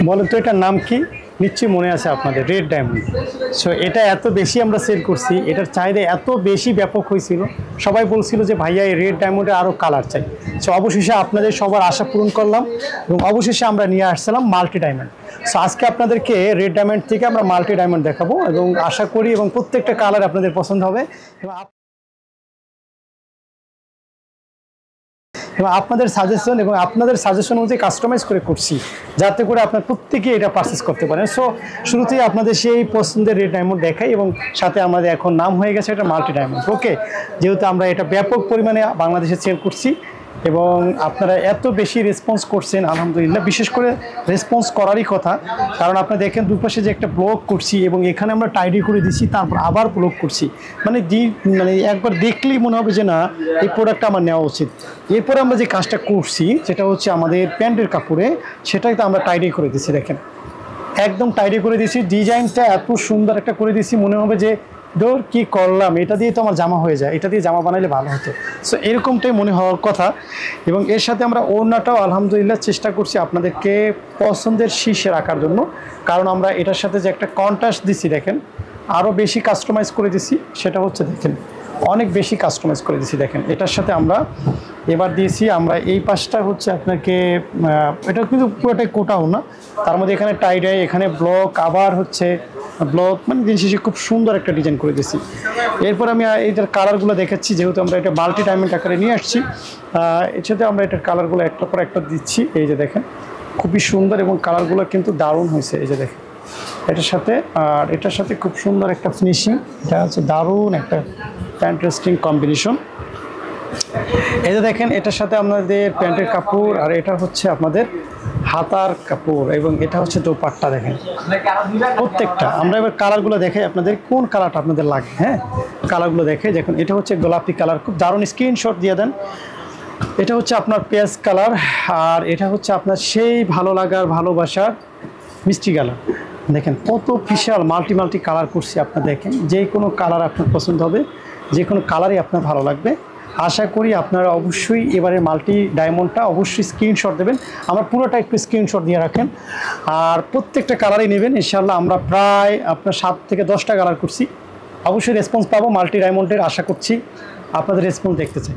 বলেন তো এটার নাম কি? নিশ্চয়ই মনে আছে আপনাদের, রেড ডায়মন্ড। সো এটা এত বেশি আমরা সেল করছি, এটার চাহিদা এত বেশি ব্যাপক হয়েছিল, সবাই বলছিল যে ভাইয়া এই রেড ডায়মন্ডে আরও কালার চাই। সো অবশেষে আপনাদের সবার আশা পূরণ করলাম এবং অবশেষে আমরা নিয়ে আসছিলাম মাল্টি ডায়মন্ড। সো আজকে আপনাদেরকে রেড ডায়মন্ড থেকে আমরা মাল্টি ডায়মন্ড দেখাবো এবং আশা করি এবং প্রত্যেকটা কালার আপনাদের পছন্দ হবে এবং আপনাদের সাজেশন অনুযায়ী কাস্টমাইজ করে করছি, যাতে করে আপনার প্রত্যেকে এটা পারচেস করতে পারেন। সো শুরুতেই আপনাদের সেই পছন্দের রেড ডায়মন্ড দেখাই এবং সাথে আমাদের এখন নাম হয়ে গেছে এটা মাল্টি ডায়মন্ড। ওকে, যেহেতু আমরা এটা ব্যাপক পরিমাণে বাংলাদেশে সেল করছি এবং আপনারা এত বেশি রেসপন্স করছেন আলহামদুলিল্লাহ, বিশেষ করে রেসপন্স করারই কথা, কারণ আপনারা দেখেন দুপাশে যে একটা ব্লক করছি এবং এখানে আমরা টাইডি করে দিচ্ছি, তারপর আবার ব্লক করছি, মানে একবার দেখলেই মনে হবে যে না এই প্রোডাক্টটা আমার নেওয়া উচিত। এরপরে আমরা যে কাজটা করছি যেটা হচ্ছে আমাদের প্যান্টের কাপড়ে, সেটাই তো আমরা টাইডি করে দিচ্ছি, দেখেন একদম টাইডি করে দিয়েছি, ডিজাইনটা এত সুন্দর একটা করে দিয়েছি, মনে হবে যে ডোর কি করলাম, এটা দিয়ে তো আমার জামা হয়ে যায়, এটা দিয়ে জামা বানাইলে ভালো হতো। সো এরকমটাই মনে হওয়ার কথা। এবং এর সাথে আমরা ওড়নাটাও আলহামদুলিল্লাহ চেষ্টা করছি আপনাদেরকে পছন্দের শীর্ষে রাখার জন্য, কারণ আমরা এটার সাথে যে একটা কন্ট্রাস্ট দিছি দেখেন, আরও বেশি কাস্টমাইজ করে দিছি, সেটা হচ্ছে দেখেন অনেক বেশি কাস্টমাইজ করে দিছি। দেখেন এটার সাথে আমরা এবার দিয়েছি আমরা এই পাশটা হচ্ছে আপনাকে, এটা কিন্তু পুরোটাই কোটাও না, তার মধ্যে এখানে টাইডাই, এখানে ব্লক, আবার হচ্ছে ব্লক, মানে দিন শেষে খুব সুন্দর একটা ডিজাইন করে দিয়েছি। এরপর আমি এইটার কালারগুলো দেখাচ্ছি, যেহেতু আমরা এটা মাল্টি ডায়মন্ড আকারে নিয়ে আসছি, এর সাথে আমরা এটার কালারগুলো একটা পর একটা দিচ্ছি। এই যে দেখেন খুবই সুন্দর এবং কালারগুলো কিন্তু দারুণ হয়েছে। এই যে দেখেন এটার সাথে আর এটার সাথে খুব সুন্দর একটা ফিনিশিং, এটা হচ্ছে দারুণ একটা ইন্টারেস্টিং কম্বিনেশন। এই যে দেখেন এটার সাথে আপনাদের প্যান্টের কাপড়, আর এটা হচ্ছে আপনাদের হাতার কাপড় এবং এটা হচ্ছে দোপাট্টা। দেখেন প্রত্যেকটা আমরা এবার কালারগুলো দেখাই আপনাদের, কোন কালারটা আপনাদের লাগবে। হ্যাঁ, কালারগুলো দেখে দেখুন, এটা হচ্ছে গোলাপি কালার, খুব দারুণ, স্ক্রিনশট দিয়ে দেন। এটা হচ্ছে আপনার পেঁয়াজ কালার, আর এটা হচ্ছে আপনার সেই ভালো লাগার ভালোবাসার মিষ্টি কালার। দেখেন কত বিশাল মাল্টি কালার করছি, আপনার দেখেন যে কোনো কালার আপনার পছন্দ হবে, যে কোনো কালারই আপনার ভালো লাগবে। আশা করি আপনারা অবশ্যই এবারে মাল্টি ডায়মন্ডটা অবশ্যই স্ক্রিনশট দেবেন, আমরা পুরোটা একটু স্ক্রিনশট দিয়ে রাখেন, আর প্রত্যেকটা কালারই নেবেন ইনশাআল্লাহ। আমরা প্রায় আপনার 7 থেকে 10টা কালার করছি, অবশ্যই রেসপন্স পাবো মাল্টি ডায়মন্ডের, আশা করছি আপনাদের রেসপন্স দেখতে চাই।